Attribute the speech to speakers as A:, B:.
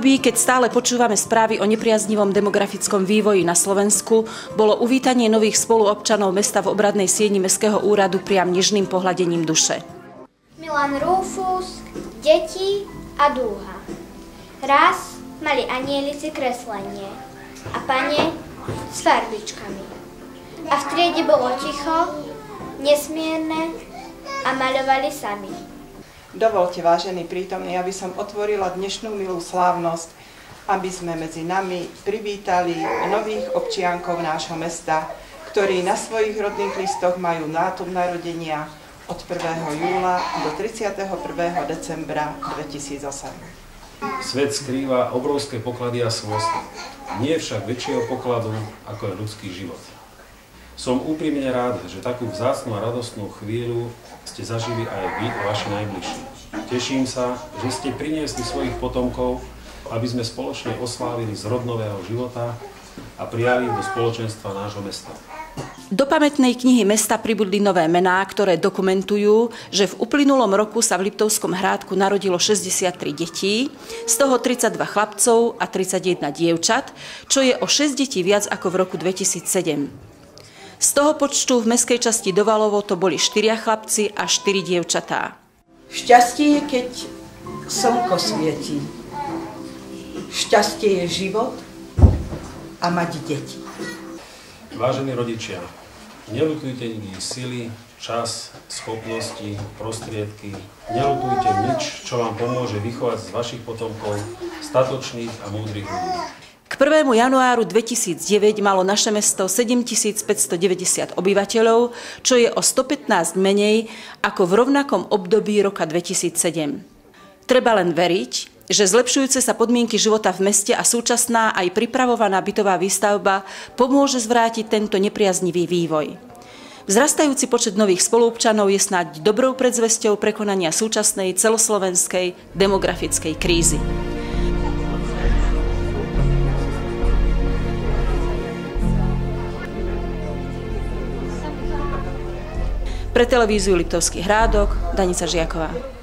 A: období, keď stále počúvame správy o nepriaznivom demografickom vývoji na Slovensku, bolo uvítanie nových spoluobčanov mesta v obradnej sieni Mestského úradu priam nežným pohľadením duše.
B: Milan Rufus, deti a dúha. Raz mali anielici kreslenie a pane s farbičkami. A v triede bolo ticho, nesmierne a maľovali sami.
C: Dovoľte, vážení prítomní, aby som otvorila dnešnú milú slávnosť, aby sme medzi nami privítali nových občiankov nášho mesta, ktorí na svojich rodných listoch majú dátum narodenia od 1. júla do 31. decembra 2008.
D: Svet skrýva obrovské poklady a svojstva, nie však väčšieho pokladu, ako je ľudský život. Som úprimne rád, že takú vzácnu a radostnú chvíľu ste zažili aj vy a vaši najbližší. Teším sa, že ste priniesli svojich potomkov, aby sme spoločne oslávili zrod nového života a prijali do spoločenstva nášho mesta.
A: Do pamätnej knihy mesta pribudli nové mená, ktoré dokumentujú, že v uplynulom roku sa v Liptovskom Hrádku narodilo 63 detí, z toho 32 chlapcov a 31 dievčat, čo je o 6 detí viac ako v roku 2007. Z toho počtu v mestskej časti Dovalovo to boli 4 chlapci a 4 dievčatá.
E: Šťastie je, keď slnko svietí. Šťastie je život a mať deti.
D: Vážení rodičia, neľutujte nikdy sily, čas, schopnosti, prostriedky. Neľutujte nič, čo vám pomôže vychovať z vašich potomkov statočných a múdrych ľudí.
A: K 1. januáru 2009 malo naše mesto 7590 obyvateľov, čo je o 115 menej ako v rovnakom období roka 2007. Treba len veriť, že zlepšujúce sa podmienky života v meste a súčasná aj pripravovaná bytová výstavba pomôže zvrátiť tento nepriaznivý vývoj. Vzrastajúci počet nových spoluobčanov je snáď dobrou predzvesťou prekonania súčasnej celoslovenskej demografickej krízy. Pre televíziu Liptovský Hrádok, Danica Žiaková.